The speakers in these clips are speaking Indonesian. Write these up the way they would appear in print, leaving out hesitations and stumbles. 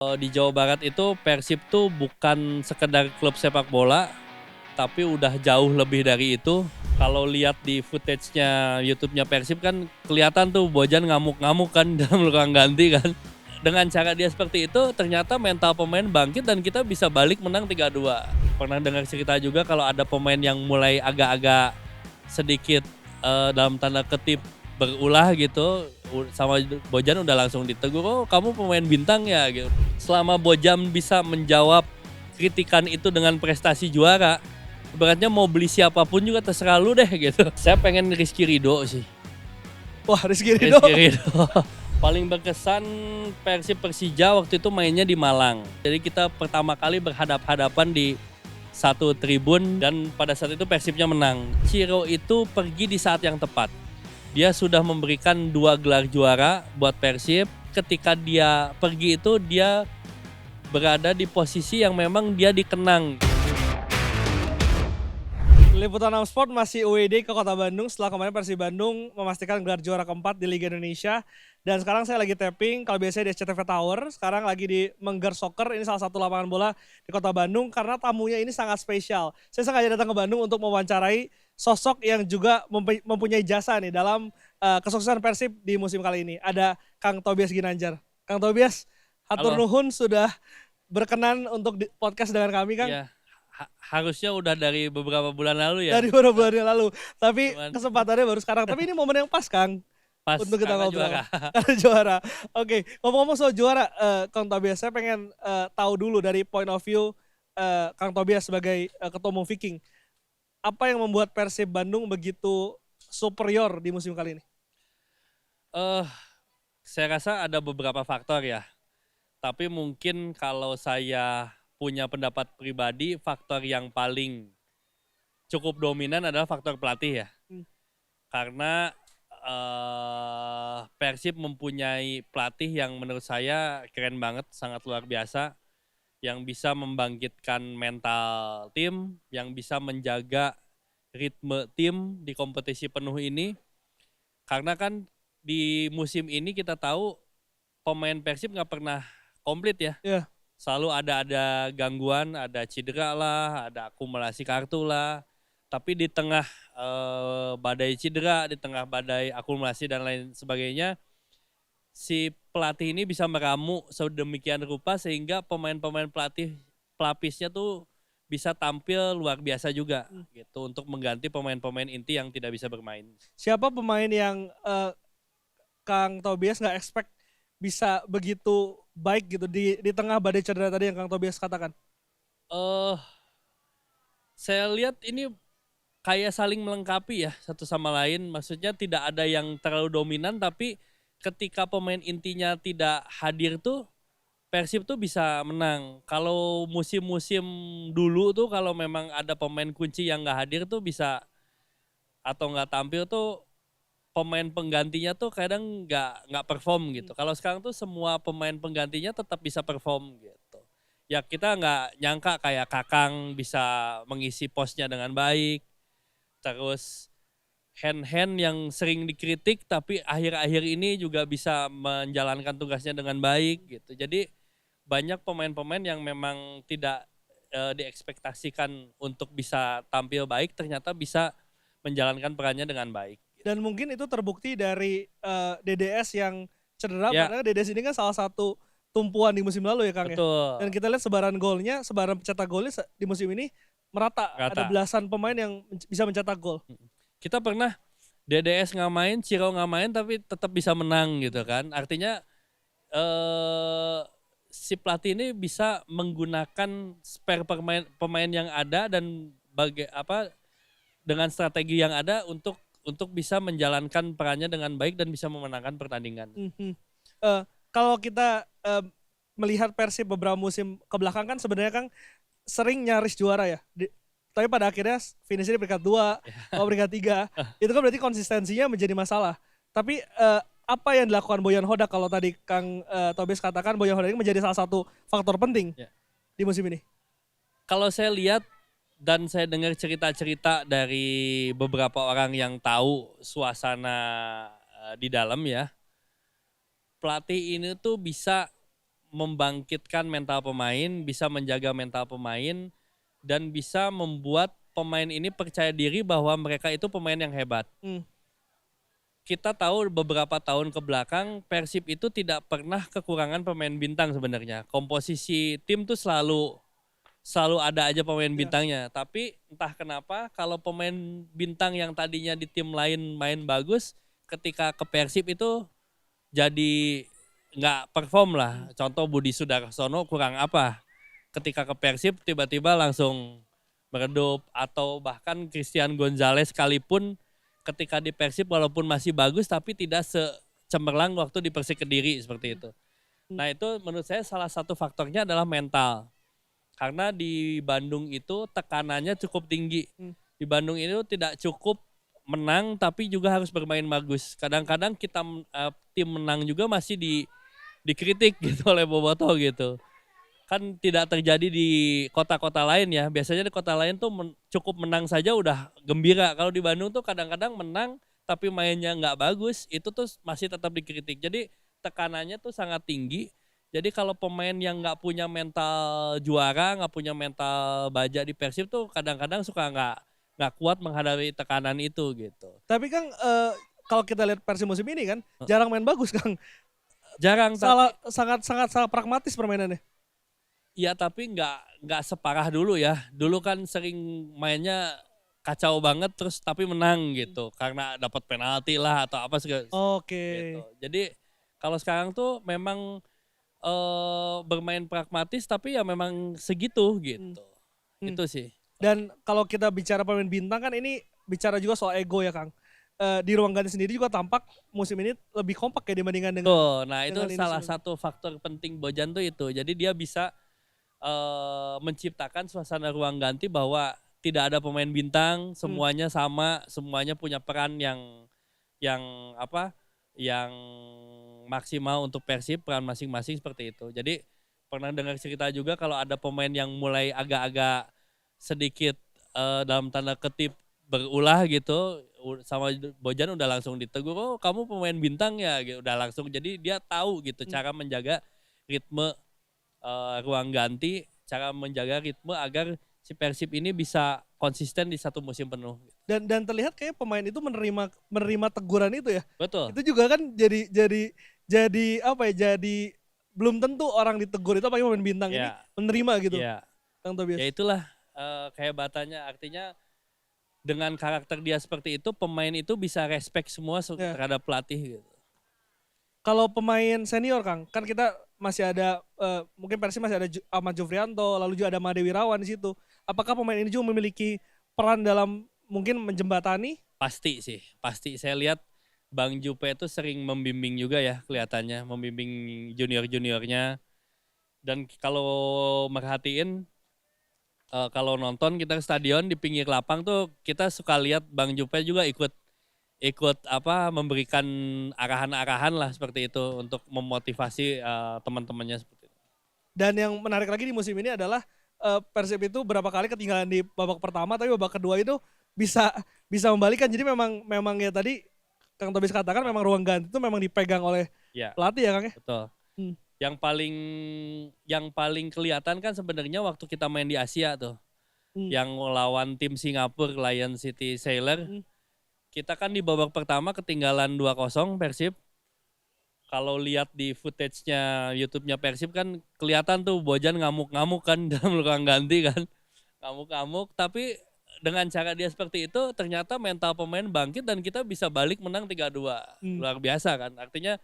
Di Jawa Barat itu Persib tuh bukan sekedar klub sepak bola, tapi udah jauh lebih dari itu. Kalau lihat di footage-nya YouTube-nya Persib kan kelihatan tuh Bojan ngamuk-ngamuk kan dalam ruang ganti kan. Dengan cara dia seperti itu ternyata mental pemain bangkit dan kita bisa balik menang 3-2. Pernah dengar cerita juga kalau ada pemain yang mulai agak-agak sedikit dalam tanda kutip berulah gitu, sama Bojan udah langsung ditegur, "Oh kamu pemain bintang ya?" gitu. Selama Bojan bisa menjawab kritikan itu dengan prestasi juara, ibaratnya mau beli siapapun juga terserah lu deh gitu. Saya pengen Rizky Ridho sih. Wah, Rizky Ridho. Rizky Ridho. Paling berkesan Persib Persija waktu itu mainnya di Malang. Jadi kita pertama kali berhadap-hadapan di satu tribun dan pada saat itu Persibnya menang. Ciro itu pergi di saat yang tepat. Dia sudah memberikan 2 gelar juara buat Persib. Ketika dia pergi itu dia berada di posisi yang memang dia dikenang. Liputan 6 Sport masih UED ke Kota Bandung setelah kemarin Persib Bandung memastikan gelar juara keempat di Liga Indonesia. Dan sekarang saya lagi tapping, kalau biasanya di SCTV Tower, sekarang lagi di Mengger Soccer, ini salah satu lapangan bola di Kota Bandung karena tamunya ini sangat spesial. Saya sengaja datang ke Bandung untuk mewawancarai sosok yang juga mempunyai jasa nih dalam kesuksesan Persib di musim kali ini. Ada Kang Tobias Ginanjar. Kang Tobias, hatur nuhun sudah berkenan untuk podcast dengan kami, Kang. Iya. Harusnya udah dari beberapa bulan lalu ya. Dari beberapa bulan yang lalu. Tapi Cuman, kesempatannya baru sekarang. Tapi ini momen yang pas, Kang. pas Untuk kita karena ngobrol. juara. Karena juara. Oke, ngomong-ngomong soal juara, Kang Tobias, saya pengen tahu dulu dari point of view Kang Tobias sebagai ketua umum Viking. Apa yang membuat Persib Bandung begitu superior di musim kali ini? Saya rasa ada beberapa faktor ya. Tapi mungkin kalau saya punya pendapat pribadi, faktor yang paling cukup dominan adalah faktor pelatih ya. Karena Persib mempunyai pelatih yang menurut saya keren banget, sangat luar biasa. Yang bisa membangkitkan mental tim, yang bisa menjaga ritme tim di kompetisi penuh ini. Karena kan di musim ini kita tahu pemain Persib nggak pernah komplit ya. Yeah. Selalu ada gangguan, ada cedera lah, ada akumulasi kartu lah. Tapi di tengah badai cedera, di tengah badai akumulasi dan lain sebagainya, si pelatih ini bisa meramu sedemikian rupa sehingga pemain-pemain pelapisnya tuh bisa tampil luar biasa juga gitu untuk mengganti pemain-pemain inti yang tidak bisa bermain. Siapa pemain yang Kang Tobias nggak expect bisa begitu baik gitu di tengah badai cedera tadi yang Kang Tobias katakan? Saya lihat ini kayak saling melengkapi ya satu sama lain. Maksudnya tidak ada yang terlalu dominan, tapi ketika pemain intinya tidak hadir tuh Persib tuh bisa menang. Kalau musim-musim dulu tuh kalau memang ada pemain kunci yang nggak hadir tuh bisa atau nggak tampil tuh pemain penggantinya tuh kadang nggak perform gitu. Kalau sekarang tuh semua pemain penggantinya tetap bisa perform gitu. Ya kita nggak nyangka kayak Kakang bisa mengisi posnya dengan baik. Terus hand yang sering dikritik tapi akhir-akhir ini juga bisa menjalankan tugasnya dengan baik gitu. Jadi banyak pemain-pemain yang memang tidak diekspektasikan untuk bisa tampil baik ternyata bisa menjalankan perannya dengan baik. Dan mungkin itu terbukti dari DDS yang cedera, Ya. karena DDS ini kan salah satu tumpuan di musim lalu ya, Kang. Betul. Ya. Dan kita lihat sebaran golnya, sebaran pencetak golnya di musim ini merata. Ada belasan pemain yang bisa mencetak gol. Kita pernah DDS nggak main, Ciro nggak main tapi tetap bisa menang gitu kan. Artinya si pelatih ini bisa menggunakan spare pemain yang ada dan dengan strategi yang ada untuk bisa menjalankan perannya dengan baik dan bisa memenangkan pertandingan. Kalau kita melihat Persib beberapa musim kebelakang kan sebenarnya Kang sering nyaris juara ya. Tapi pada akhirnya finishnya di peringkat 2 atau peringkat 3. Itu kan berarti konsistensinya menjadi masalah. Tapi apa yang dilakukan Boyan Hodak kalau tadi Kang Tobias katakan Boyan Hodak ini menjadi salah satu faktor penting di musim ini? Kalau saya lihat dan saya dengar cerita-cerita dari beberapa orang yang tahu suasana di dalam ya, pelatih ini tuh bisa membangkitkan mental pemain, bisa menjaga mental pemain, dan bisa membuat pemain ini percaya diri bahwa mereka itu pemain yang hebat. Kita tahu beberapa tahun ke belakang Persib itu tidak pernah kekurangan pemain bintang sebenarnya. Komposisi tim tuh selalu ada aja pemain bintangnya. Tapi entah kenapa kalau pemain bintang yang tadinya di tim lain main bagus, ketika ke Persib itu jadi nggak perform lah. Contoh Budi Sudarsono kurang apa. Ketika ke Persib tiba-tiba langsung meredup. Atau bahkan Christian Gonzalez sekalipun ketika di Persib walaupun masih bagus tapi tidak secemerlang waktu di Persik Kediri seperti itu. Nah itu menurut saya salah satu faktornya adalah mental. Karena di Bandung itu tekanannya cukup tinggi. Di Bandung itu tidak cukup menang tapi juga harus bermain bagus. Kadang-kadang kita tim menang juga masih dikritik gitu oleh Bobotoh gitu. Kan tidak terjadi di kota-kota lain ya. Biasanya di kota lain tuh cukup menang saja udah gembira. Kalau di Bandung tuh kadang-kadang menang tapi mainnya nggak bagus, itu tuh masih tetap dikritik. Jadi tekanannya tuh sangat tinggi. Jadi kalau pemain yang nggak punya mental juara, nggak punya mental baja di Persib tuh kadang-kadang suka nggak kuat menghadapi tekanan itu gitu. Tapi Kang, kalau kita lihat Persib musim ini kan jarang main bagus Kang. Jarang. Sangat pragmatis permainannya. Iya tapi nggak separah dulu ya. Dulu kan sering mainnya kacau banget terus tapi menang gitu. Karena dapat penalti lah atau apa segala. Gitu. Jadi kalau sekarang tuh memang bermain pragmatis tapi ya memang segitu gitu. Itu sih. Dan kalau kita bicara pemain bintang kan ini bicara juga soal ego ya Kang. Di ruang ganti sendiri juga tampak musim ini lebih kompak ya dibandingkan dengan. Nah itu salah satu faktor penting Bojan tuh itu. Jadi dia bisa menciptakan suasana ruang ganti bahwa tidak ada pemain bintang, semuanya sama, semuanya punya peran yang maksimal untuk Persib, peran masing-masing seperti itu. Jadi pernah dengar cerita juga kalau ada pemain yang mulai agak-agak sedikit dalam tanda kutip berulah gitu, sama Bojan udah langsung ditegur, oh kamu pemain bintang ya, gitu. Udah langsung, jadi dia tahu gitu cara menjaga ritme ruang ganti, cara menjaga ritme agar si Persib ini bisa konsisten di satu musim penuh. Dan terlihat kayak pemain itu menerima teguran itu ya. Betul. Itu juga kan jadi apa ya? Jadi belum tentu orang ditegur itu apalagi pemain bintang ini menerima gitu. Kang Tobias. Ya itulah kehebatannya, artinya dengan karakter dia seperti itu pemain itu bisa respect semua terhadap pelatih gitu. Kalau pemain senior Kang, kan kita masih ada mungkin Persib masih ada Ahmad Jufrianto, lalu juga ada Made Wirawan di situ. Apakah pemain ini juga memiliki peran dalam mungkin menjembatani? Pasti sih, pasti. Saya lihat Bang Jupe itu sering membimbing juga ya kelihatannya, membimbing junior-juniornya. Dan kalau merhatiin, kalau nonton kita ke stadion di pinggir lapang tuh kita suka lihat Bang Jupe juga ikut memberikan arahan-arahan lah seperti itu untuk memotivasi teman-temannya seperti itu. Dan yang menarik lagi di musim ini adalah Persib itu berapa kali ketinggalan di babak pertama tapi babak kedua itu bisa membalikan. Jadi memang ya tadi Kang Tobias katakan memang ruang ganti itu memang dipegang oleh pelatih ya Kang ya. Betul. Yang paling kelihatan kan sebenarnya waktu kita main di Asia tuh. Yang lawan tim Singapura Lion City Sailor. Kita kan di babak pertama ketinggalan 2-0 Persib. Kalau lihat di footage-nya YouTube-nya Persib kan kelihatan tuh Bojan ngamuk-ngamuk kan dalam ruang ganti kan. Ngamuk-ngamuk tapi dengan cara dia seperti itu ternyata mental pemain bangkit dan kita bisa balik menang 3-2. Luar biasa kan. Artinya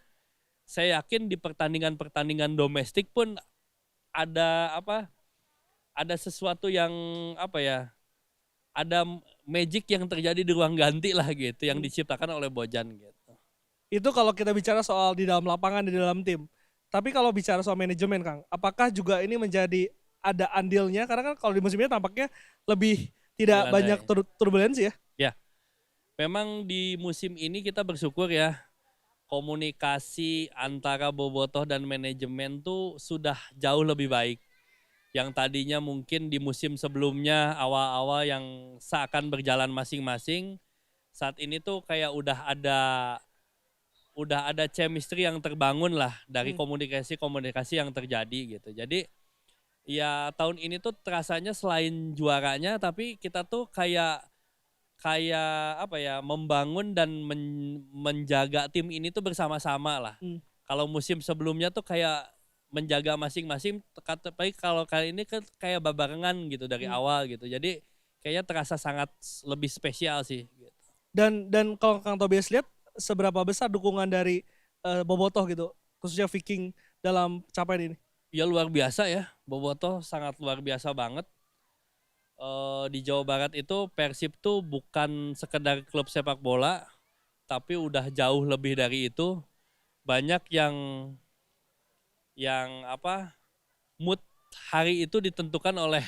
saya yakin di pertandingan-pertandingan domestik pun ada sesuatu yang ada magic yang terjadi di ruang ganti lah gitu yang diciptakan oleh Bojan gitu. Itu kalau kita bicara soal di dalam lapangan, di dalam tim. Tapi kalau bicara soal manajemen Kang, apakah juga ini menjadi ada andilnya? Karena kan kalau di musim ini tampaknya lebih tidak banyak turbulensi ya. Ya, memang di musim ini kita bersyukur ya komunikasi antara Bobotoh dan manajemen tuh sudah jauh lebih baik. Yang tadinya mungkin di musim sebelumnya awal-awal yang seakan berjalan masing-masing, saat ini tuh kayak udah ada udah ada chemistry yang terbangun lah dari komunikasi yang terjadi gitu. Jadi ya tahun ini tuh terasanya selain juaranya tapi kita tuh kayak apa ya, membangun dan menjaga tim ini tuh bersama-sama lah. Kalau musim sebelumnya tuh kayak menjaga masing-masing, tapi kalau kali ini kayak babarengan gitu dari awal gitu. Jadi kayaknya terasa sangat lebih spesial sih. Gitu. Dan kalau Kang Tobias lihat seberapa besar dukungan dari Bobotoh gitu, khususnya Viking dalam capaian ini? Ya luar biasa ya, Bobotoh sangat luar biasa banget. Di Jawa Barat itu Persib tuh bukan sekedar klub sepak bola, tapi udah jauh lebih dari itu. Banyak yang mood hari itu ditentukan oleh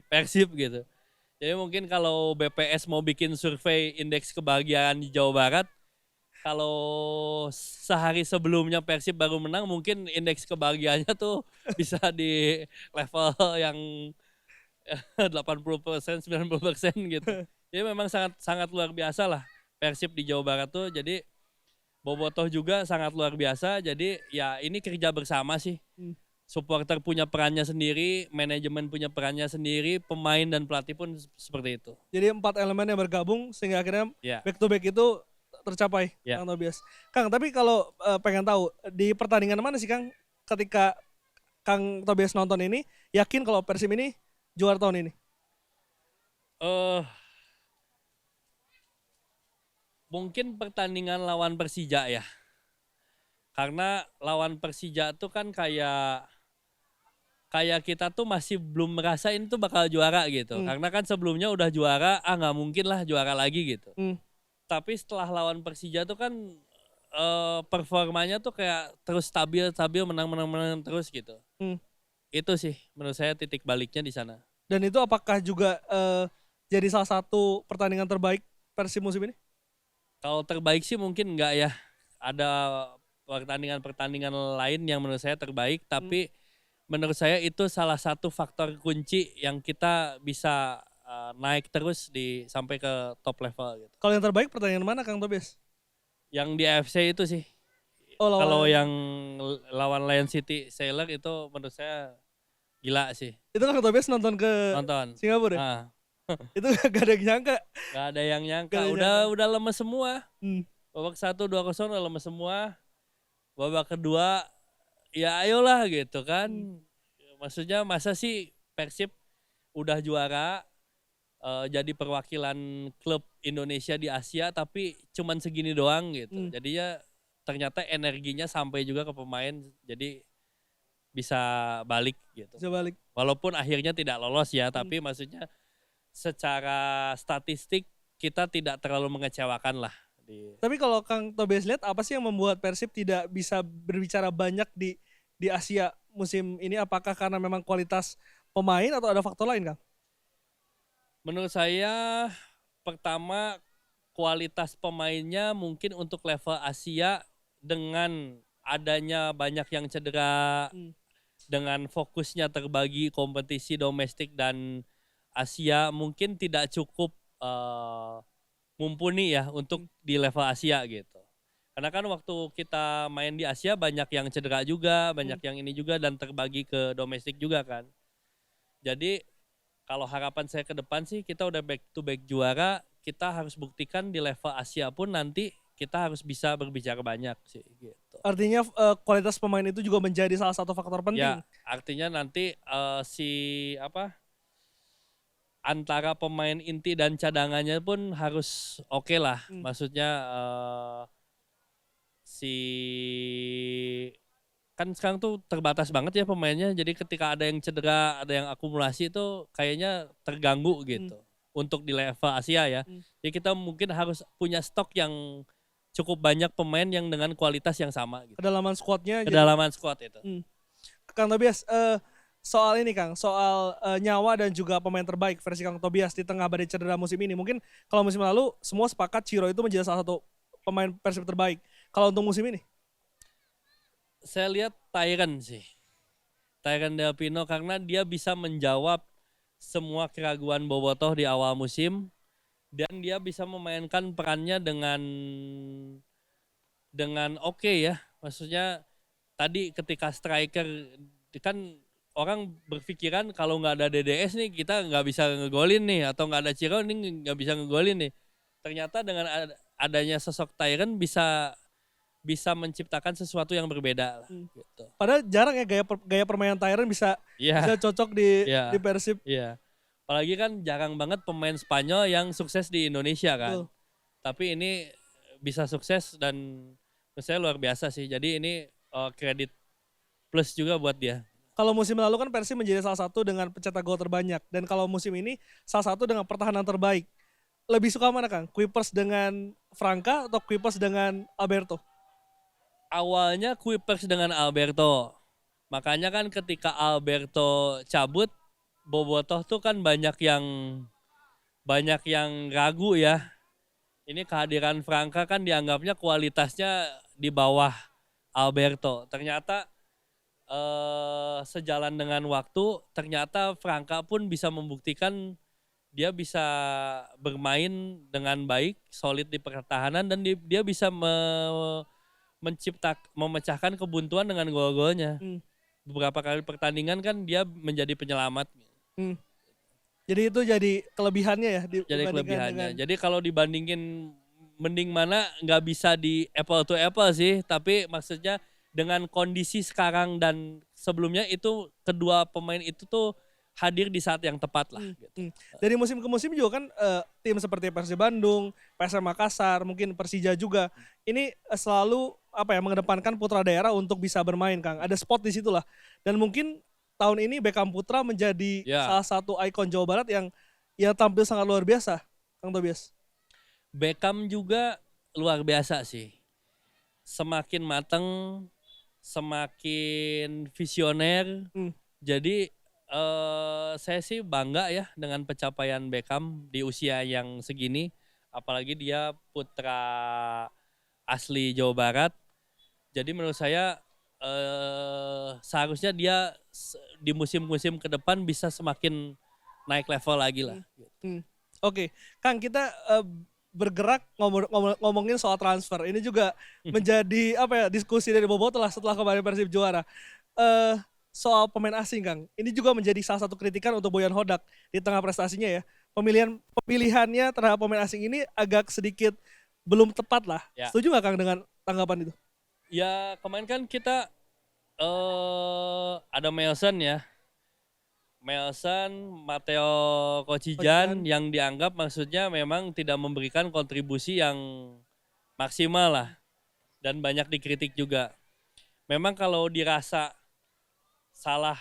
Persib gitu. Jadi mungkin kalau BPS mau bikin survei indeks kebahagiaan di Jawa Barat, kalau sehari sebelumnya Persib baru menang, mungkin indeks kebahagiaannya tuh bisa di level yang 80%, 90% gitu. Jadi memang sangat luar biasa lah Persib di Jawa Barat tuh. Jadi Bobotoh juga sangat luar biasa. Jadi ya ini kerja bersama sih. Supporter punya perannya sendiri, manajemen punya perannya sendiri, pemain dan pelatih pun seperti itu. Jadi 4 elemen yang bergabung sehingga akhirnya back to back itu tercapai, Kang Tobias. Kang, tapi kalau pengen tahu di pertandingan mana sih Kang ketika Kang Tobias nonton ini, yakin kalau Persib ini juara tahun ini? Mungkin pertandingan lawan Persija ya. Karena lawan Persija tuh kan kayak kita tuh masih belum merasain tuh bakal juara gitu. Karena kan sebelumnya udah juara, nggak mungkin lah juara lagi gitu. Tapi setelah lawan Persija tuh kan performanya tuh kayak terus stabil menang terus gitu. Itu sih menurut saya titik baliknya di sana. Dan itu apakah juga jadi salah satu pertandingan terbaik Persib musim ini? Kalau terbaik sih mungkin enggak ya. Ada pertandingan lain yang menurut saya terbaik, tapi menurut saya itu salah satu faktor kunci yang kita bisa naik terus sampai ke top level gitu. Kalau yang terbaik pertandingan mana Kang Tobias? Yang di AFC itu sih. Kalau yang lawan Lion City Sailor itu menurut saya gila sih. Itu Kang Tobias nonton Singapura ya? Itu gak ada yang nyangka. Gak ada yang nyangka. Udah lemes semua. Babak 1-2-0 udah lemes semua. Babak kedua ya ayolah gitu kan. Maksudnya masa sih Persib udah juara jadi perwakilan klub Indonesia di Asia tapi cuman segini doang gitu. Jadinya ternyata energinya sampai juga ke pemain jadi bisa balik gitu. Bisa balik. Walaupun akhirnya tidak lolos ya, tapi maksudnya secara statistik kita tidak terlalu mengecewakan lah. Tapi kalau Kang Tobias lihat apa sih yang membuat Persib tidak bisa berbicara banyak di Asia musim ini? Apakah karena memang kualitas pemain atau ada faktor lain, Kang? Menurut saya pertama kualitas pemainnya mungkin untuk level Asia dengan adanya banyak yang cedera, dengan fokusnya terbagi kompetisi domestik dan Asia mungkin tidak cukup mumpuni ya untuk di level Asia gitu. Karena kan waktu kita main di Asia banyak yang cedera juga, banyak yang ini juga dan terbagi ke domestik juga kan. Jadi kalau harapan saya ke depan sih kita udah back to back juara, kita harus buktikan di level Asia pun nanti kita harus bisa berbicara banyak sih gitu. Artinya kualitas pemain itu juga menjadi salah satu faktor penting. Ya, artinya nanti antara pemain inti dan cadangannya pun harus oke lah. Maksudnya kan sekarang tuh terbatas banget ya pemainnya. Jadi ketika ada yang cedera, ada yang akumulasi itu kayaknya terganggu gitu. Untuk di level Asia ya. Jadi kita mungkin harus punya stok yang cukup banyak pemain yang dengan kualitas yang sama gitu. Kedalaman squadnya. Kedalaman squad itu. Kang Tobias, soal ini Kang, soal nyawa dan juga pemain terbaik versi Kang Tobias di tengah badai cedera musim ini. Mungkin kalau musim lalu semua sepakat Ciro itu menjadi salah satu pemain Persib terbaik. Kalau untuk musim ini? Saya lihat Tyron sih. Tyron Del Pino karena dia bisa menjawab semua keraguan Bobotoh di awal musim dan dia bisa memainkan perannya dengan oke ya. Maksudnya tadi ketika striker kan orang berpikiran kalau nggak ada DDS nih kita nggak bisa ngegolin nih, atau nggak ada Ciro nih nggak bisa ngegolin nih. Ternyata dengan adanya sosok Tyron bisa menciptakan sesuatu yang berbeda lah. Gitu. Padahal jarang ya gaya permainan Tyron bisa Iya, cocok di iya, Persib. iya. Apalagi kan jarang banget pemain Spanyol yang sukses di Indonesia kan. Betul. Tapi ini bisa sukses dan menurut saya luar biasa sih. Jadi ini kredit plus juga buat dia. Kalau musim lalu kan Persib menjadi salah satu dengan pencetak gol terbanyak, dan kalau musim ini salah satu dengan pertahanan terbaik. Lebih suka mana Kang? Kuipers dengan Franka atau Kuipers dengan Alberto? Awalnya Kuipers dengan Alberto. Makanya kan ketika Alberto cabut, Bobotoh tuh kan banyak yang ragu ya. Ini kehadiran Franka kan dianggapnya kualitasnya di bawah Alberto. Ternyata sejalan dengan waktu, ternyata Franka pun bisa membuktikan dia bisa bermain dengan baik, solid di pertahanan, dan dia bisa memecahkan kebuntuan dengan gol-golnya. Beberapa kali pertandingan kan dia menjadi penyelamat. Jadi itu jadi kelebihannya ya? Jadi kelebihannya. Jadi kalau dibandingin mending mana, nggak bisa di apple to apple sih, tapi maksudnya dengan kondisi sekarang dan sebelumnya itu kedua pemain itu tuh hadir di saat yang tepat lah. Gitu. Dari musim ke musim juga kan tim seperti Persib Bandung, PSM Makassar, mungkin Persija juga ini selalu mengedepankan putra daerah untuk bisa bermain, Kang. Ada spot di situlah. Dan mungkin tahun ini Beckham Putra menjadi salah satu ikon Jawa Barat yang tampil sangat luar biasa, Kang Tobias. Beckham juga luar biasa sih. Semakin matang, semakin visioner. Jadi saya sih bangga ya dengan pencapaian Beckham di usia yang segini. Apalagi dia putra asli Jawa Barat. Jadi menurut saya seharusnya dia di musim-musim ke depan bisa semakin naik level lagi lah. Oke, Kang, kita bergerak ngomongin soal transfer. Ini juga menjadi diskusi dari Bobotoh lah setelah kemarin Persib juara. Soal pemain asing, Kang. Ini juga menjadi salah satu kritikan untuk Boyan Hodak di tengah prestasinya ya. Pemilihannya terhadap pemain asing ini agak sedikit belum tepat lah. Ya. Setuju nggak Kang dengan tanggapan itu? Ya kemarin kan kita ada Melson ya. Melson, Matteo Kocijan yang dianggap maksudnya memang tidak memberikan kontribusi yang maksimal lah. Dan banyak dikritik juga. Memang kalau dirasa salah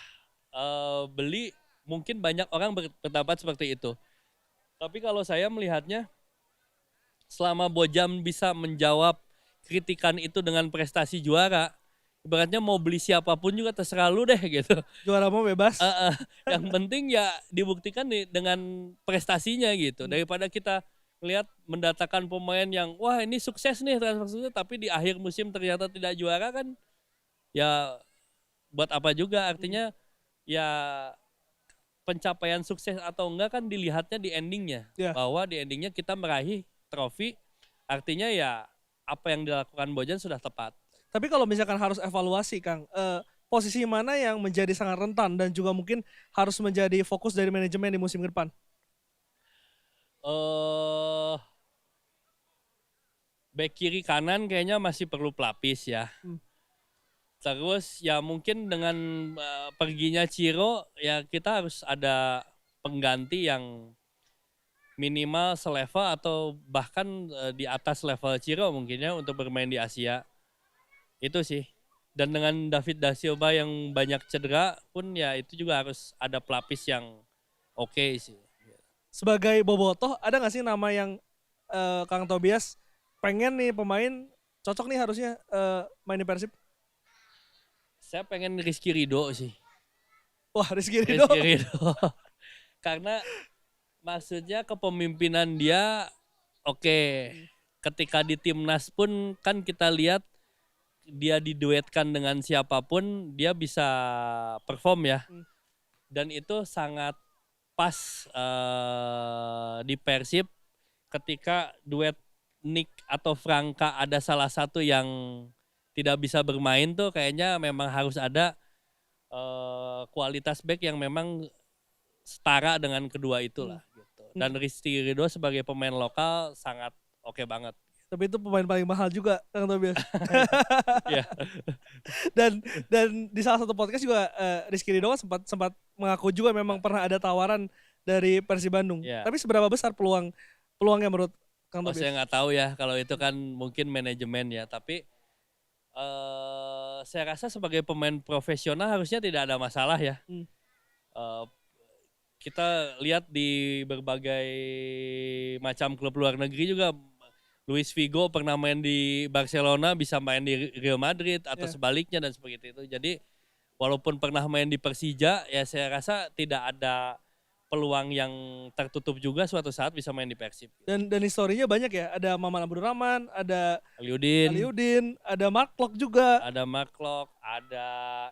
beli, mungkin banyak orang berpendapat seperti itu. Tapi kalau saya melihatnya, selama Bojang bisa menjawab kritikan itu dengan prestasi juara, ibaratnya mau beli siapapun juga terserah lu deh gitu. Juara mau bebas. Yang penting ya dibuktikan dengan prestasinya gitu. Daripada kita lihat mendatangkan pemain yang wah ini sukses nih transfer, tapi di akhir musim ternyata tidak juara kan, ya buat apa juga. Artinya ya pencapaian sukses atau enggak kan dilihatnya di endingnya. Bahwa di endingnya kita meraih trofi, artinya ya apa yang dilakukan Bojan sudah tepat. Tapi kalau misalkan harus evaluasi, Kang, posisi mana yang menjadi sangat rentan dan juga mungkin harus menjadi fokus dari manajemen di musim depan? Back kiri kanan kayaknya masih perlu pelapis ya. Terus ya mungkin dengan perginya Ciro ya kita harus ada pengganti yang minimal selevel atau bahkan di atas level Ciro mungkin ya untuk bermain di Asia. Itu sih. Dan dengan David Da Silva yang banyak cedera pun ya itu juga harus ada pelapis yang oke sih. Sebagai Bobotoh ada gak sih nama yang Kang Tobias pengen nih pemain cocok nih harusnya main di Persib? Saya pengen Rizky Ridho sih. Wah, Rizky Ridho. Karena maksudnya kepemimpinan dia oke. Ketika di timnas pun kan kita lihat dia diduetkan dengan siapapun dia bisa perform ya. Dan itu sangat pas di Persib ketika duet Nick atau Franka ada salah satu yang tidak bisa bermain tuh kayaknya memang harus ada kualitas back yang memang setara dengan kedua itulah gitu. Dan Rizky Ridho sebagai pemain lokal sangat oke banget. Tapi itu pemain paling mahal juga Kang Tobias. Iya. dan di salah satu podcast juga Rizky Ridho kan sempat mengaku juga memang pernah ada tawaran dari Persib Bandung. Ya. Tapi seberapa besar peluangnya menurut Kang Tobias? Saya nggak tahu ya kalau itu kan mungkin manajemen ya. Tapi saya rasa sebagai pemain profesional harusnya tidak ada masalah ya. Kita lihat di berbagai macam klub luar negeri juga, Luis Figo pernah main di Barcelona bisa main di Real Madrid atau sebaliknya dan seperti itu. Jadi walaupun pernah main di Persija ya saya rasa tidak ada peluang yang tertutup juga suatu saat bisa main di Persib. Dan historinya banyak ya, ada Maman Abdurrahman, ada Aliudin, ada Mark Klok juga. Ada Mark Klok, ada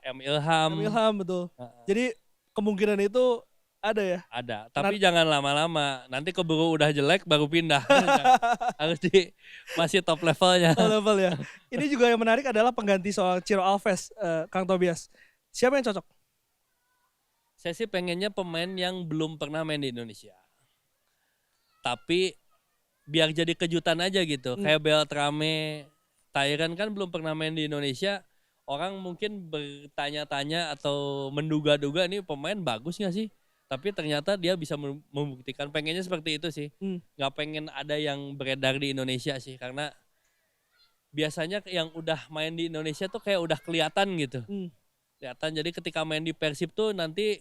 M. Ilham. Betul. Jadi kemungkinan itu ada ya? Ada, tapi jangan lama-lama. Nanti keburu udah jelek baru pindah. Harus masih top levelnya. Top level ya. Ini juga yang menarik adalah pengganti soal Ciro Alves, Kang Tobias. Siapa yang cocok? Saya sih pengennya pemain yang belum pernah main di Indonesia. Tapi biar jadi kejutan aja gitu. Kayak Beltrame, Tyron kan belum pernah main di Indonesia. Orang mungkin bertanya-tanya atau menduga-duga ini pemain bagus gak sih? Tapi ternyata dia bisa membuktikan, pengennya seperti itu sih. Gak pengen ada yang beredar di Indonesia sih. Karena biasanya yang udah main di Indonesia tuh kayak udah kelihatan gitu. Kelihatan, jadi ketika main di Persib tuh nanti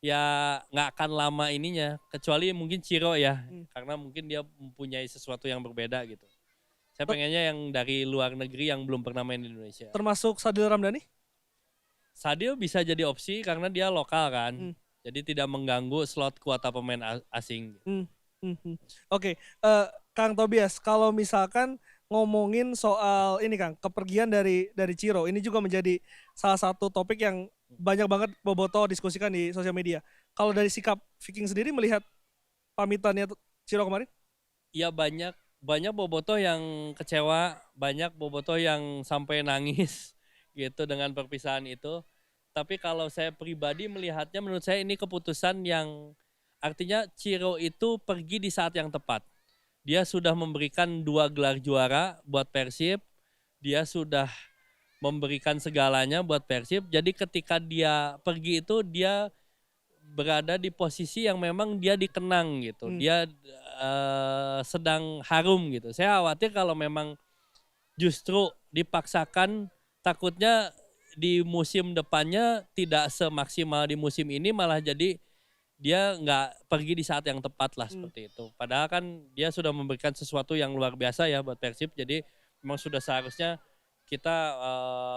ya gak akan lama ininya. Kecuali mungkin Ciro ya. Karena mungkin dia mempunyai sesuatu yang berbeda gitu. Saya pengennya yang dari luar negeri yang belum pernah main di Indonesia. Termasuk Sadil Ramdhani? Sadil bisa jadi opsi karena dia lokal kan. Jadi tidak mengganggu slot kuota pemain asing. Oke, Kang Tobias, kalau misalkan ngomongin soal ini Kang, kepergian dari Ciro, ini juga menjadi salah satu topik yang banyak banget Boboto diskusikan di sosial media. Kalau dari sikap Viking sendiri melihat pamitannya Ciro kemarin? Iya banyak Boboto yang kecewa, banyak Boboto yang sampai nangis gitu dengan perpisahan itu. Tapi kalau saya pribadi melihatnya, menurut saya ini keputusan yang artinya Ciro itu pergi di saat yang tepat. Dia sudah memberikan 2 gelar juara buat Persib. Dia sudah memberikan segalanya buat Persib. Jadi ketika dia pergi itu dia berada di posisi yang memang dia dikenang gitu. Dia sedang harum gitu. Saya khawatir kalau memang justru dipaksakan, takutnya di musim depannya tidak semaksimal di musim ini, malah jadi dia nggak pergi di saat yang tepat lah seperti itu. Padahal kan dia sudah memberikan sesuatu yang luar biasa ya buat Persib, jadi memang sudah seharusnya kita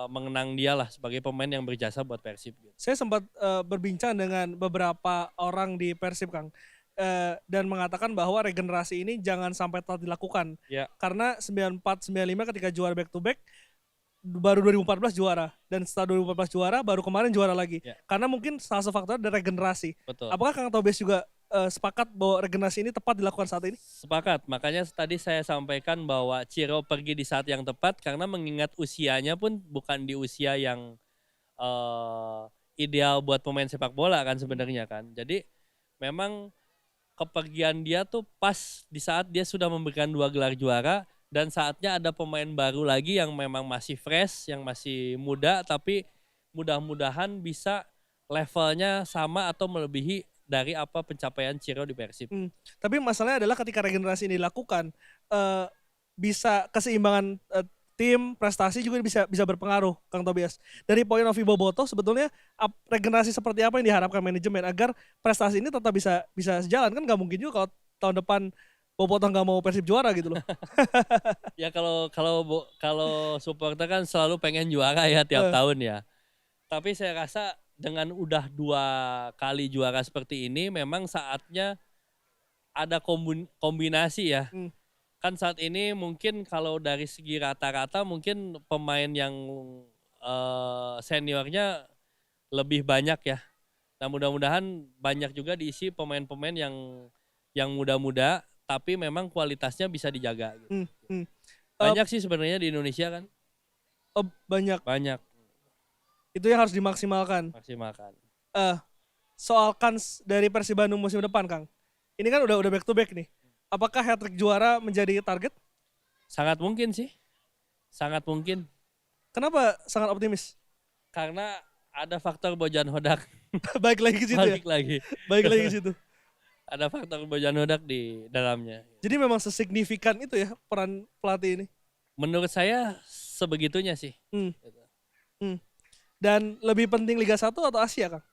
mengenang dia lah sebagai pemain yang berjasa buat Persib. Gitu. Saya sempat berbincang dengan beberapa orang di Persib Kang, dan mengatakan bahwa regenerasi ini jangan sampai telat dilakukan. Karena 94-95 ketika juara back to back, baru 2014 juara, dan setelah 2014 juara baru kemarin juara lagi. Karena mungkin salah satu faktor ada regenerasi. Betul. Apakah Kang Tobias juga sepakat bahwa regenerasi ini tepat dilakukan saat ini? Sepakat, makanya tadi saya sampaikan bahwa Ciro pergi di saat yang tepat karena mengingat usianya pun bukan di usia yang ideal buat pemain sepak bola kan sebenarnya kan. Jadi memang kepergian dia tuh pas di saat dia sudah memberikan 2 gelar juara. Dan saatnya ada pemain baru lagi yang memang masih fresh, yang masih muda, tapi mudah-mudahan bisa levelnya sama atau melebihi dari apa pencapaian Ciro di Persib. Tapi masalahnya adalah ketika regenerasi ini dilakukan, bisa keseimbangan tim, prestasi juga bisa berpengaruh, Kang Tobias. Dari point of view Boboto, sebetulnya regenerasi seperti apa yang diharapkan manajemen agar prestasi ini tetap bisa sejalan? Kan nggak mungkin juga kalau tahun depan Boboto nggak mau Persib juara gitu loh. Ya kalau supporter kan selalu pengen juara ya tiap tahun ya. Tapi saya rasa dengan udah 2 kali juara seperti ini memang saatnya ada kombinasi ya. Kan saat ini mungkin kalau dari segi rata-rata mungkin pemain yang seniornya lebih banyak ya. Nah mudah-mudahan banyak juga diisi pemain-pemain yang muda-muda. tapi memang kualitasnya bisa dijaga. Gitu. Hmm, hmm. Banyak sih sebenarnya di Indonesia kan. Banyak. Banyak. Itu yang harus dimaksimalkan. Maksimalkan. Soal kans dari Persib Bandung musim depan, Kang. Ini kan udah back to back nih. Apakah hat-trick juara menjadi target? Sangat mungkin sih. Sangat mungkin. Kenapa sangat optimis? Karena ada faktor Bojan Hodak. Baik lagi ke situ ya? Baik lagi ke situ. Ada faktor Bojan Hodak di dalamnya. Jadi memang sesignifikan itu ya peran pelatih ini? Menurut saya sebegitunya sih. Dan lebih penting Liga 1 atau Asia, Kang?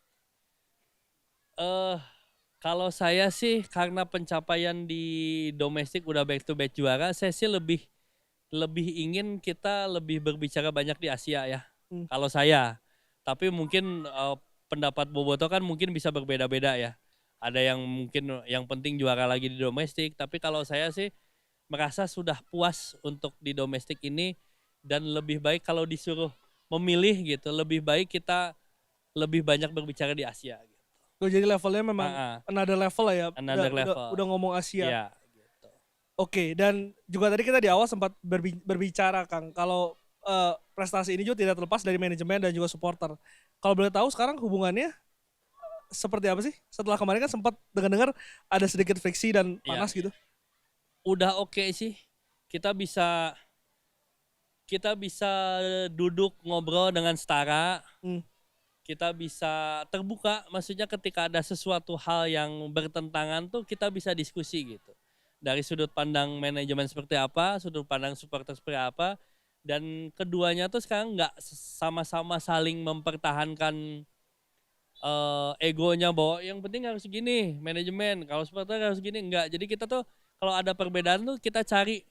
Kalau saya sih karena pencapaian di domestik udah back to back juara, saya sih lebih ingin kita lebih berbicara banyak di Asia ya. Kalau saya, tapi mungkin pendapat Boboto kan mungkin bisa berbeda-beda ya. Ada yang mungkin yang penting juara lagi di domestik, tapi kalau saya sih merasa sudah puas untuk di domestik ini dan lebih baik kalau disuruh memilih gitu, lebih baik kita lebih banyak berbicara di Asia. Gitu. Jadi levelnya memang another level lah ya. Udah ngomong Asia. Ya, gitu. Oke, dan juga tadi kita di awal sempat berbicara, Kang, kalau prestasi ini juga tidak terlepas dari manajemen dan juga supporter. Kalau boleh tahu sekarang hubungannya seperti apa sih? Setelah kemarin kan sempat dengar ada sedikit friksi dan panas gitu. Udah oke sih. Kita bisa duduk ngobrol dengan setara. Kita bisa terbuka, maksudnya ketika ada sesuatu hal yang bertentangan tuh kita bisa diskusi gitu. Dari sudut pandang manajemen seperti apa, sudut pandang supporter seperti apa, dan keduanya tuh sekarang nggak sama-sama saling mempertahankan egonya bahwa yang penting harus gini, manajemen, kalau supporter harus gini, enggak. Jadi kita tuh kalau ada perbedaan tuh kita cari,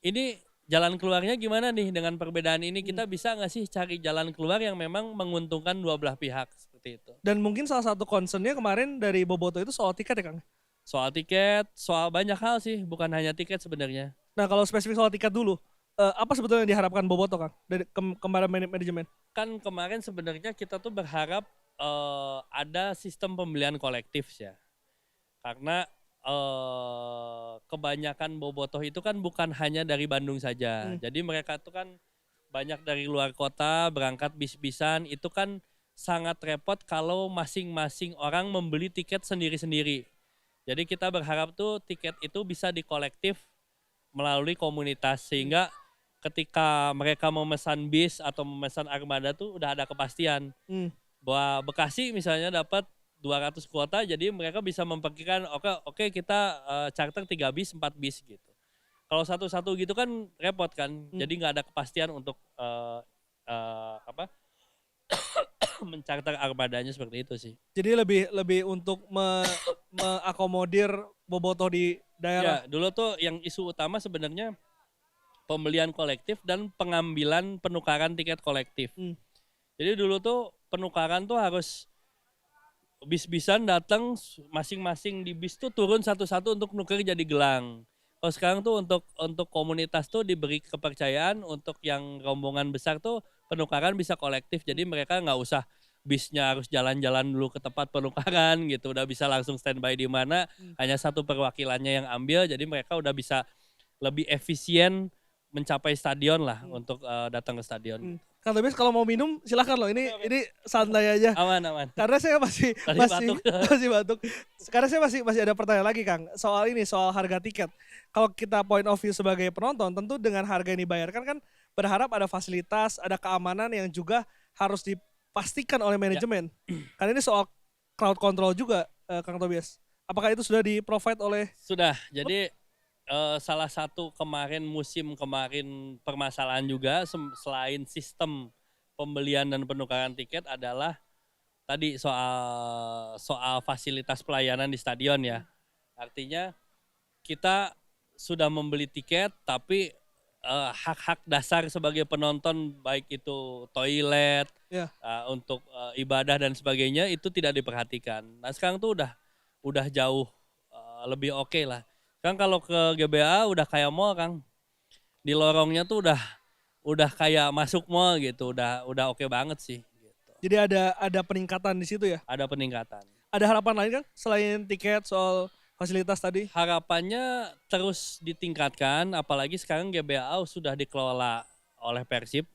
ini jalan keluarnya gimana nih dengan perbedaan ini, kita bisa nggak sih cari jalan keluar yang memang menguntungkan dua belah pihak seperti itu. Dan mungkin salah satu concernnya kemarin dari Boboto itu soal tiket ya, Kang? Soal tiket, soal banyak hal sih, bukan hanya tiket sebenarnya. Nah kalau spesifik soal tiket dulu, apa sebetulnya yang diharapkan Boboto, Kang, dari kemarin manajemen? Kan kemarin sebenarnya kita tuh berharap ada sistem pembelian kolektif ya, karena kebanyakan bobotoh itu kan bukan hanya dari Bandung saja. Jadi mereka tuh kan banyak dari luar kota berangkat bis-bisan, itu kan sangat repot kalau masing-masing orang membeli tiket sendiri-sendiri. Jadi kita berharap tuh tiket itu bisa dikolektif melalui komunitas sehingga ketika mereka memesan bis atau memesan armada tuh udah ada kepastian. Bahwa Bekasi misalnya dapat 200 kuota, jadi mereka bisa memperkirakan oke kita charter 3 bis, 4 bis gitu. Kalau satu-satu gitu kan repot kan, jadi nggak ada kepastian untuk mencarter armadanya seperti itu sih. Jadi lebih untuk mengakomodir bobotoh di daerah. Ya, dulu tuh yang isu utama sebenarnya pembelian kolektif dan pengambilan penukaran tiket kolektif. Jadi dulu tuh penukaran tuh harus bis-bisan datang masing-masing di bis tuh turun satu-satu untuk nuker jadi gelang. Kalau sekarang tuh untuk komunitas tuh diberi kepercayaan, untuk yang rombongan besar tuh penukaran bisa kolektif. Jadi mereka nggak usah bisnya harus jalan-jalan dulu ke tempat penukaran gitu. Udah bisa langsung standby di mana, hanya satu perwakilannya yang ambil. Jadi mereka udah bisa lebih efisien mencapai stadion lah untuk datang ke stadion. Kang Tobias kalau mau minum silahkan loh, ini santai aja. Aman. Karena saya masih batuk. Sekarang saya masih ada pertanyaan lagi, Kang. Soal harga tiket. Kalau kita point of view sebagai penonton, tentu dengan harga yang dibayarkan kan berharap ada fasilitas, ada keamanan yang juga harus dipastikan oleh manajemen. Karena ini soal crowd control juga, Kang Tobias. Apakah itu sudah di-provide oleh? Sudah. Jadi salah satu musim kemarin permasalahan juga selain sistem pembelian dan penukaran tiket adalah tadi soal fasilitas pelayanan di stadion ya. Artinya kita sudah membeli tiket tapi hak-hak dasar sebagai penonton baik itu toilet, untuk ibadah dan sebagainya itu tidak diperhatikan. Nah sekarang tuh udah jauh lebih oke lah. Kan kalau ke GBA udah kayak mall, Kang. Di lorongnya tuh udah kayak masuk mall gitu, udah oke banget sih gitu. Jadi ada peningkatan di situ ya? Ada peningkatan. Ada harapan lain, Kang, selain tiket soal fasilitas tadi? Harapannya terus ditingkatkan, apalagi sekarang GBAU sudah dikelola oleh Persib,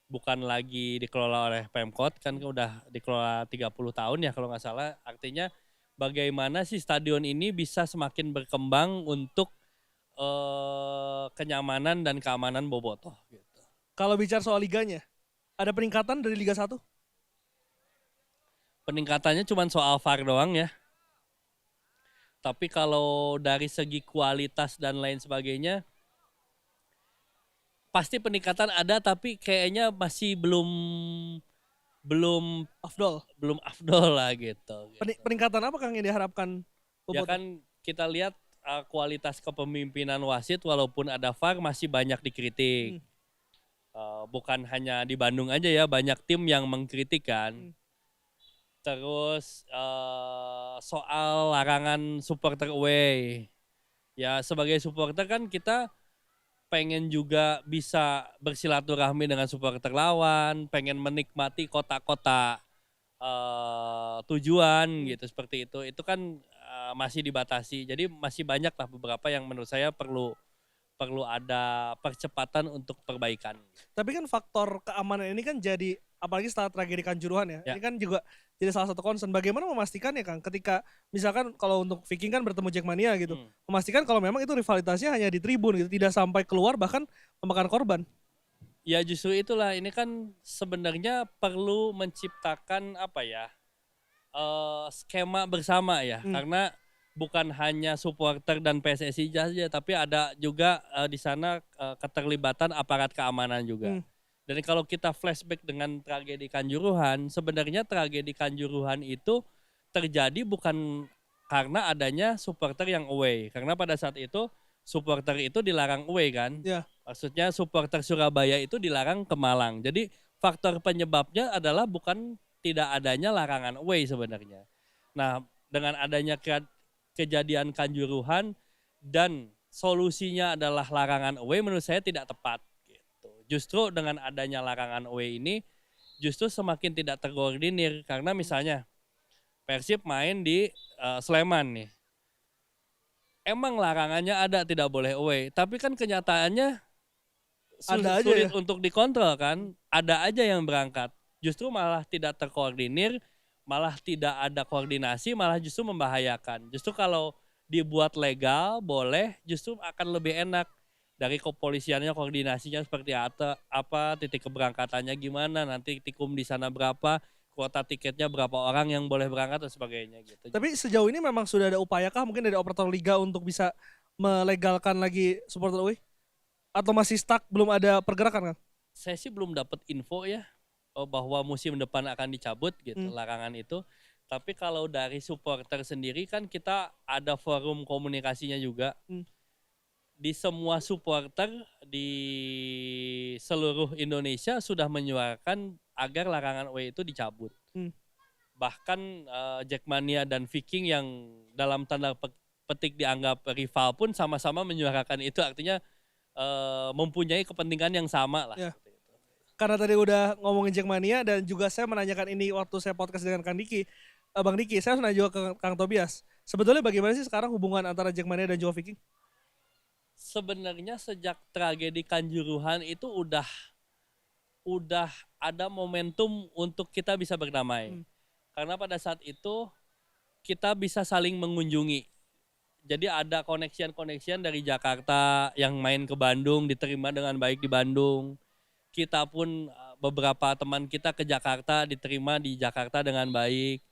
bukan lagi dikelola oleh Pemkot, kan udah dikelola 30 tahun ya kalau nggak salah. Artinya bagaimana sih stadion ini bisa semakin berkembang untuk kenyamanan dan keamanan bobotoh gitu. Kalau bicara soal liganya, ada peningkatan dari Liga 1? Peningkatannya cuma soal VAR doang ya. Tapi kalau dari segi kualitas dan lain sebagainya, pasti peningkatan ada, tapi kayaknya masih belum Afdol. afdol lah gitu. Peningkatan apa Kang yang diharapkan Ya Bobotoh? kan kita lihat kualitas kepemimpinan wasit walaupun ada VAR masih banyak dikritik. Bukan hanya di Bandung aja ya, banyak tim yang mengkritik kan. Terus soal larangan supporter away. Ya sebagai supporter kan kita pengen juga bisa bersilaturahmi dengan supporter lawan, pengen menikmati kota-kota tujuan gitu seperti itu. Itu kan masih dibatasi. Jadi masih banyak lah beberapa yang menurut saya perlu ada percepatan untuk perbaikan. Tapi kan faktor keamanan ini kan jadi, apalagi setelah tragedi Kanjuruhan ya, Ya. ini kan juga jadi salah satu concern. Bagaimana memastikan ya Kang, ketika misalkan kalau untuk Viking kan bertemu Jackmania gitu, memastikan kalau memang itu rivalitasnya hanya di tribun gitu, tidak sampai keluar bahkan memakan korban. Ya justru itulah, ini kan sebenarnya perlu menciptakan apa ya, skema bersama ya, karena bukan hanya supporter dan PSSI saja, tapi ada juga di sana keterlibatan aparat keamanan juga. Dan kalau kita flashback dengan tragedi Kanjuruhan, sebenarnya tragedi Kanjuruhan itu terjadi bukan karena adanya supporter yang away, karena pada saat itu supporter itu dilarang away kan. Ya. Maksudnya supporter Surabaya itu dilarang ke Malang. Jadi faktor penyebabnya adalah bukan tidak adanya larangan away sebenarnya. Nah, dengan adanya kejadian Kanjuruhan dan solusinya adalah larangan away, menurut saya tidak tepat gitu. Justru dengan adanya larangan away ini justru semakin tidak terkoordinir, karena misalnya Persib main di Sleman nih. Emang larangannya ada, tidak boleh away, tapi kan kenyataannya sulit untuk dikontrol kan, ada aja yang berangkat. Justru malah tidak terkoordinir, malah tidak ada koordinasi, malah justru membahayakan. Justru kalau dibuat legal, boleh, justru akan lebih enak. Dari kepolisiannya koordinasinya seperti apa, titik keberangkatannya gimana, nanti tikum di sana berapa, kuota tiketnya berapa orang yang boleh berangkat dan sebagainya gitu. Tapi sejauh ini memang sudah ada upayakah mungkin dari operator liga untuk bisa melegalkan lagi supporter away? Atau masih stuck, belum ada pergerakan kan? Saya sih belum dapat info ya bahwa musim depan akan dicabut gitu larangan itu. Tapi kalau dari supporter sendiri kan kita ada forum komunikasinya juga. Di semua supporter di seluruh Indonesia sudah menyuarakan agar larangan away itu dicabut. Bahkan Jackmania dan Viking yang dalam tanda petik dianggap rival pun sama-sama menyuarakan itu, artinya mempunyai kepentingan yang sama lah. Ya. Karena tadi udah ngomongin Jackmania dan juga saya menanyakan ini waktu saya podcast dengan Kang Diki, Bang Diki, saya harus nanya juga ke Kang Tobias. Sebetulnya bagaimana sih sekarang hubungan antara Jackmania dan juga Viking? Sebenarnya sejak tragedi Kanjuruhan itu udah ada momentum untuk kita bisa berdamai. Karena pada saat itu kita bisa saling mengunjungi. Jadi ada koneksian dari Jakarta yang main ke Bandung diterima dengan baik di Bandung. Kita pun beberapa teman kita ke Jakarta diterima di Jakarta dengan baik.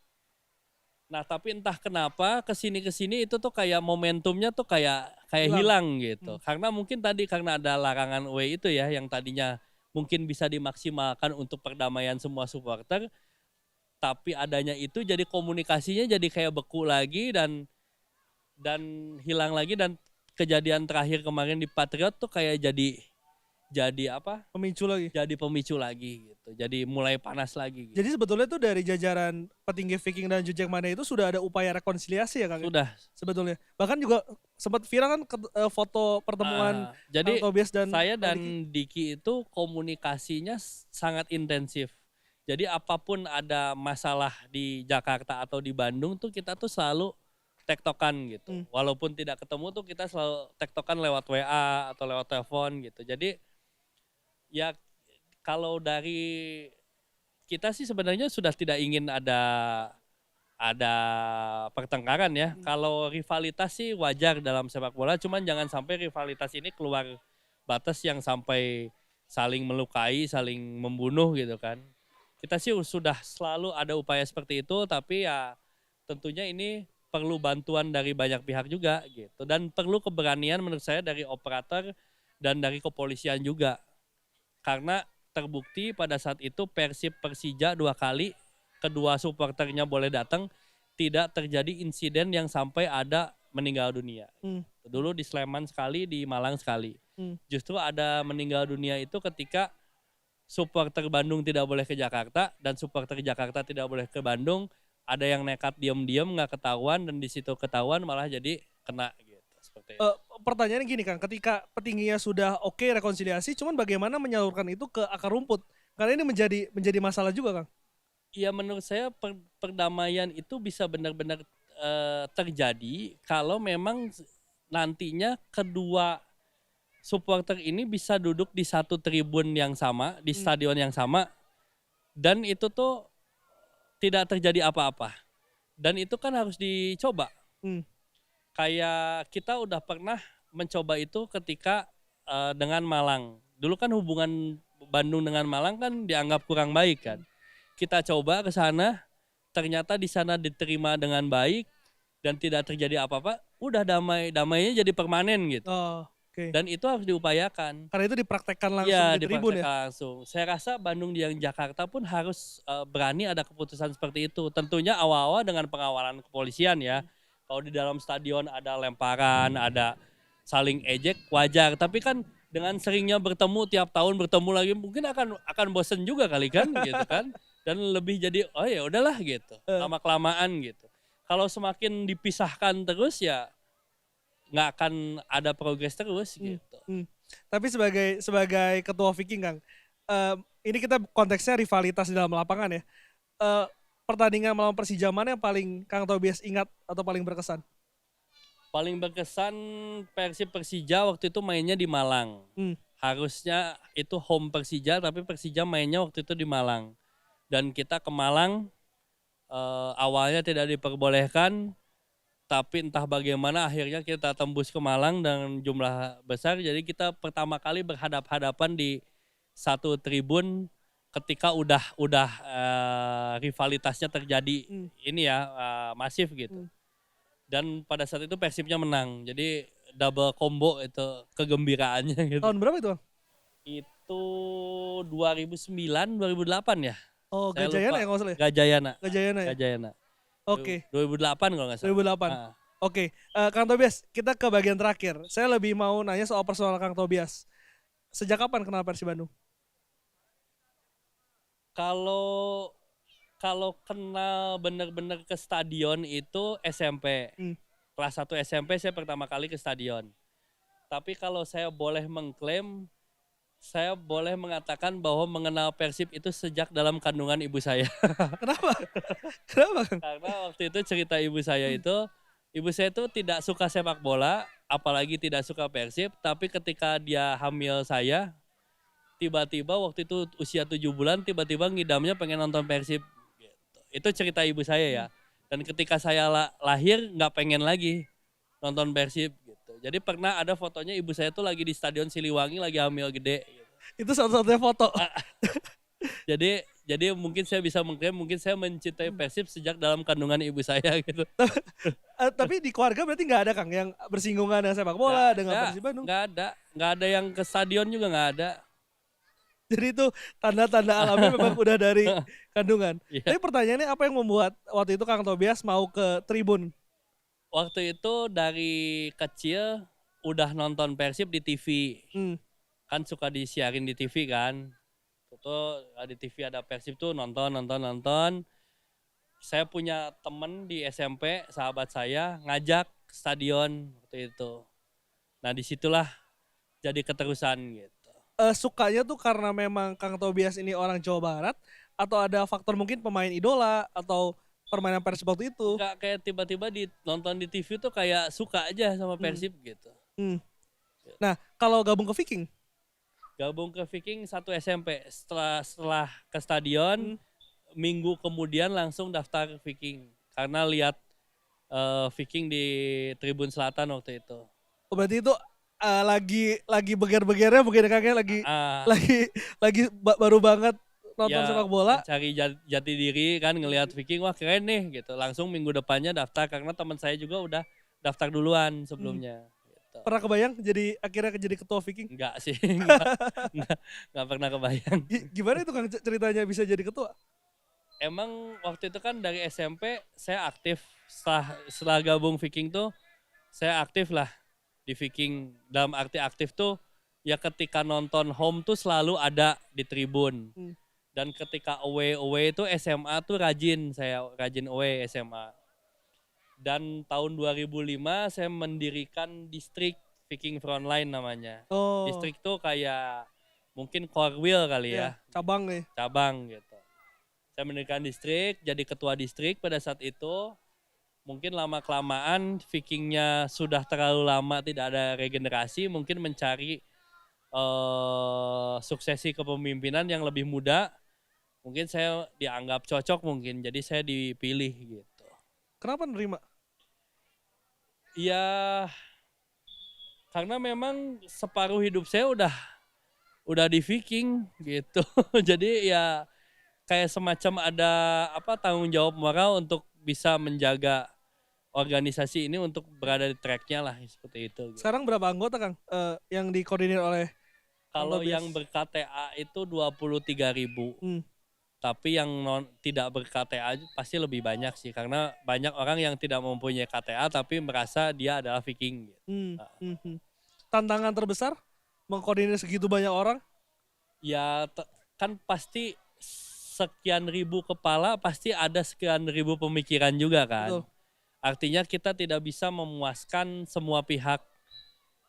Nah tapi entah kenapa kesini itu tuh kayak momentumnya tuh kayak hilang gitu. Karena mungkin tadi karena ada larangan away itu ya, yang tadinya mungkin bisa dimaksimalkan untuk perdamaian semua supporter. Tapi adanya itu jadi komunikasinya jadi kayak beku lagi dan hilang lagi, dan kejadian terakhir kemarin di Patriot tuh kayak jadi apa? Pemicu lagi. Jadi pemicu lagi gitu. Jadi mulai panas lagi gitu. Jadi sebetulnya tuh dari jajaran petinggi Viking dan Jackmania itu sudah ada upaya rekonsiliasi ya Kang? Sudah. Sebetulnya. Bahkan juga sempat viral kan foto pertemuan jadi Kang Tobias dan saya dan Diki itu komunikasinya sangat intensif. Jadi apapun ada masalah di Jakarta atau di Bandung tuh kita tuh selalu tektokan gitu. Walaupun tidak ketemu tuh kita selalu tektokan lewat WA atau lewat telepon gitu. Jadi ya kalau dari kita sih sebenarnya sudah tidak ingin ada pertengkaran ya. Kalau rivalitas sih wajar dalam sepak bola, cuman jangan sampai rivalitas ini keluar batas yang sampai saling melukai, saling membunuh gitu kan. Kita sih sudah selalu ada upaya seperti itu, tapi ya tentunya ini perlu bantuan dari banyak pihak juga gitu. Dan perlu keberanian menurut saya dari operator dan dari kepolisian juga. Karena terbukti pada saat itu Persib Persija 2 kali kedua supporternya boleh datang, tidak terjadi insiden yang sampai ada meninggal dunia. Dulu di Sleman sekali, di Malang sekali. Justru ada meninggal dunia itu ketika supporter Bandung tidak boleh ke Jakarta dan supporter Jakarta tidak boleh ke Bandung. Ada yang nekat diam-diam nggak ketahuan dan di situ ketahuan malah jadi kena gitu. Seperti itu. Pertanyaannya gini Kang, ketika petingginya sudah oke rekonsiliasi, cuman bagaimana menyalurkan itu ke akar rumput? Karena ini menjadi masalah juga Kang. Ya menurut saya perdamaian itu bisa benar-benar terjadi kalau memang nantinya kedua supporter ini bisa duduk di satu tribun yang sama, di stadion yang sama, dan itu tuh tidak terjadi apa-apa. Dan itu kan harus dicoba. Kayak kita udah pernah mencoba itu ketika dengan Malang. Dulu kan hubungan Bandung dengan Malang kan dianggap kurang baik kan. Kita coba ke sana, ternyata di sana diterima dengan baik dan tidak terjadi apa-apa, udah damainya jadi permanen gitu. Dan itu harus diupayakan. Karena itu dipraktekkan langsung di tribun ya? Langsung. Saya rasa Bandung yang Jakarta pun harus berani ada keputusan seperti itu. Tentunya awal-awal dengan pengawalan kepolisian ya. Kalau di dalam stadion ada lemparan, ada saling ejek, wajar. Tapi kan dengan seringnya bertemu tiap tahun bertemu lagi mungkin akan bosen juga kali kan gitu kan. Dan lebih jadi oh ya udahlah gitu. Lama-kelamaan gitu. Kalau semakin dipisahkan terus ya nggak akan ada progres terus gitu. Tapi sebagai ketua Viking Kang, ini kita konteksnya rivalitas di dalam lapangan ya. Pertandingan melawan Persija mana yang paling Kang Tobias ingat atau paling berkesan? Paling berkesan Persib Persija waktu itu mainnya di Malang. Harusnya itu home Persija tapi Persija mainnya waktu itu di Malang. Dan kita ke Malang awalnya tidak diperbolehkan, tapi entah bagaimana akhirnya kita tembus ke Malang dengan jumlah besar. Jadi kita pertama kali berhadap-hadapan di satu tribun ketika udah rivalitasnya terjadi ini ya masif gitu. Dan pada saat itu Persibnya menang. Jadi double combo itu kegembiraannya gitu. Tahun berapa itu? Itu 2009 2008 ya. Oh, Gajayana ya nggak salah ya? Gajayana ya. Gajayana. Oke. 2008 kalau nggak salah. 2008. Oke. Kang Tobias, kita ke bagian terakhir. Saya lebih mau nanya soal personal Kang Tobias. Sejak kapan kenal Persib Bandung? Kalau kenal bener-bener ke stadion itu SMP. Kelas 1 SMP saya pertama kali ke stadion. Tapi kalau saya boleh mengklaim, saya boleh mengatakan bahwa mengenal Persib itu sejak dalam kandungan ibu saya. Kenapa? Kenapa Kang? Karena waktu itu cerita ibu saya itu tidak suka sepak bola, apalagi tidak suka Persib. Tapi ketika dia hamil saya, tiba-tiba waktu itu usia 7 bulan, tiba-tiba ngidamnya pengen nonton Persib. Gitu. Itu cerita ibu saya ya. Dan ketika saya lahir nggak pengen lagi nonton Persib. Jadi pernah ada fotonya ibu saya tuh lagi di Stadion Siliwangi lagi hamil gede. Gitu. Itu satu-satunya foto. Jadi mungkin saya bisa mengklaim mungkin saya mencintai Persib sejak dalam kandungan ibu saya gitu. Tapi di keluarga berarti nggak ada Kang yang bersinggungan dengan sepak bola dengan Persib Bandung? Nggak ada yang ke stadion juga nggak ada. Jadi itu tanda-tanda alamnya memang udah dari kandungan. Yeah. Tapi pertanyaannya apa yang membuat waktu itu Kang Tobias mau ke tribun? Waktu itu dari kecil udah nonton Persib di TV. Kan suka disiarin di TV kan. Itu di TV ada Persib tuh nonton. Saya punya temen di SMP, sahabat saya ngajak ke stadion waktu itu. Nah disitulah jadi keterusan gitu. Sukanya tuh karena memang Kang Tobias ini orang Jawa Barat atau ada faktor mungkin pemain idola atau permainan Persib waktu itu. Nggak kayak tiba-tiba nonton di TV tuh kayak suka aja sama Persib gitu. Nah, kalau gabung ke Viking? Gabung ke Viking satu SMP. Setelah ke stadion, minggu kemudian langsung daftar Viking. Karena lihat Viking di Tribun Selatan waktu itu. Oh, berarti itu lagi beger-begernya mungkin kakek lagi baru banget nonton ya, sepak bola. Cari jati diri kan, ngelihat Viking, wah keren nih gitu. Langsung minggu depannya daftar karena teman saya juga udah daftar duluan sebelumnya. Gitu. Pernah kebayang akhirnya jadi ketua Viking? Enggak sih, enggak pernah kebayang. Gimana itu Kang ceritanya bisa jadi ketua? Emang waktu itu kan dari SMP saya aktif, setelah gabung Viking tuh saya aktif lah di Viking. Dalam arti aktif tuh ya ketika nonton home tuh selalu ada di tribun. Dan ketika away itu SMA tuh rajin away SMA. Dan tahun 2005 saya mendirikan distrik Viking Frontline namanya. Oh. Distrik tuh kayak mungkin core wheel kali ya. Cabang nih. Cabang gitu. Saya mendirikan distrik, jadi ketua distrik pada saat itu. Mungkin lama-kelamaan Vikingnya sudah terlalu lama tidak ada regenerasi, mungkin mencari suksesi kepemimpinan yang lebih muda. Mungkin saya dianggap cocok mungkin, jadi saya dipilih gitu. Kenapa nerima? Ya, karena memang separuh hidup saya udah di Viking gitu. Jadi ya kayak semacam ada tanggung jawab moral untuk bisa menjaga organisasi ini untuk berada di tracknya lah seperti itu. Gitu. Sekarang berapa anggota Kang yang dikoordinir oleh? Kalau yang ber-KTA itu 23.000. Tapi yang tidak ber-KTA pasti lebih banyak sih, karena banyak orang yang tidak mempunyai KTA tapi merasa dia adalah Viking. Gitu. Tantangan terbesar mengkoordinir segitu banyak orang? Ya kan pasti sekian ribu kepala, pasti ada sekian ribu pemikiran juga kan. Betul. Artinya kita tidak bisa memuaskan semua pihak.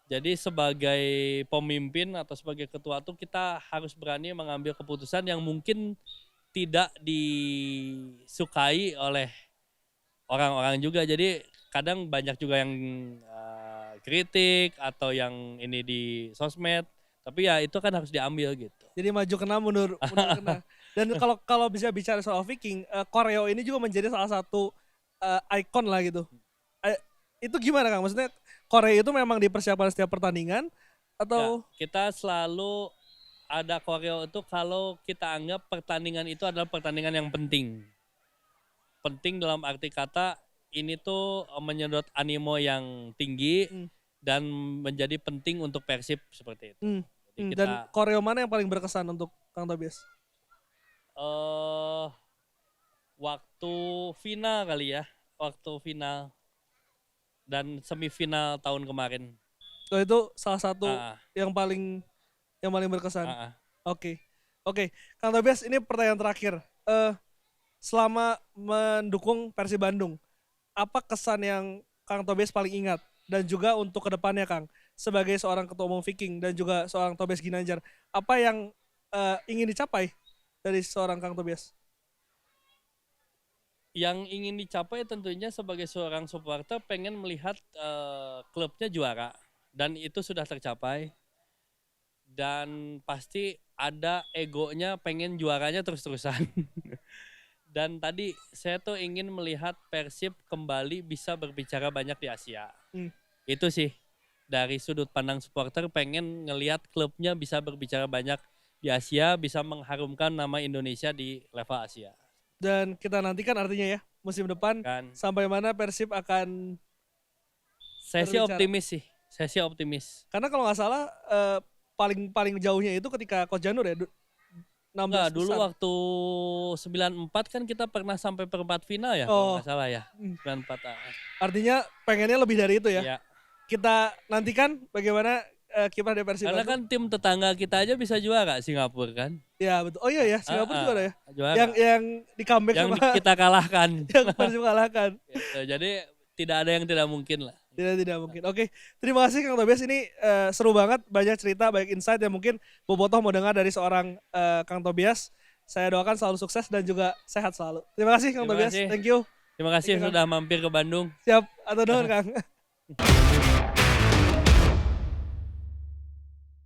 Jadi sebagai pemimpin atau sebagai ketua tuh kita harus berani mengambil keputusan yang mungkin tidak disukai oleh orang-orang juga. Jadi kadang banyak juga yang kritik atau yang ini di sosmed. Tapi ya itu kan harus diambil gitu. Jadi maju kena mundur kena. Dan kalau bisa bicara soal Viking, Koreo ini juga menjadi salah satu ikon lah gitu. Itu gimana Kang? Maksudnya Koreo itu memang dipersiapkan setiap pertandingan atau? Ya, kita selalu ada koreo itu kalau kita anggap pertandingan itu adalah pertandingan yang penting. Penting dalam arti kata ini tuh menyedot animo yang tinggi dan menjadi penting untuk Persib seperti itu. Jadi dan koreo mana yang paling berkesan untuk Kang Tobias? Waktu final kali ya. Waktu final dan semifinal tahun kemarin. So itu salah satu yang paling berkesan. Oke. Kang Tobias, ini pertanyaan terakhir. Selama mendukung Persib Bandung, apa kesan yang Kang Tobias paling ingat? Dan juga untuk kedepannya Kang, sebagai seorang ketua umum Viking dan juga seorang Tobias Ginanjar, apa yang ingin dicapai dari seorang Kang Tobias? Yang ingin dicapai tentunya sebagai seorang supporter pengen melihat klubnya juara. Dan itu sudah tercapai. Dan pasti ada egonya pengen juaranya terus-terusan. Dan tadi saya tuh ingin melihat Persib kembali bisa berbicara banyak di Asia. Itu sih dari sudut pandang supporter, pengen ngelihat klubnya bisa berbicara banyak di Asia, bisa mengharumkan nama Indonesia di level Asia. Dan kita nantikan artinya ya musim depan sampai mana Persib akan Saya sih optimis. Karena kalau nggak salah paling jauhnya itu ketika Coach Janur ya 16 dulu waktu 94 kan kita pernah sampai perempat final ya kalau nggak salah ya. 94. Artinya pengennya lebih dari itu ya. Iya. Kita nantikan bagaimana kiprah dari Persib. Karena kan tim tetangga kita aja bisa juara Singapura kan. Ya betul. Oh iya ya, Singapura juga ada ya. Juara. Yang di comeback yang kita kalahkan. Yang Persib kalahkan. Gitu. Jadi tidak ada yang tidak mungkin lah. Tidak mungkin. Oke, terima kasih Kang Tobias, ini seru banget, banyak cerita, banyak insight yang mungkin Bobotoh mau dengar dari seorang Kang Tobias. Saya doakan selalu sukses dan juga sehat selalu. Terima kasih Kang Terima Tobias. kasih. Thank you. Terima kasih Thank you, Kang. sudah mampir ke Bandung. Siap. Atau nuhun Kang.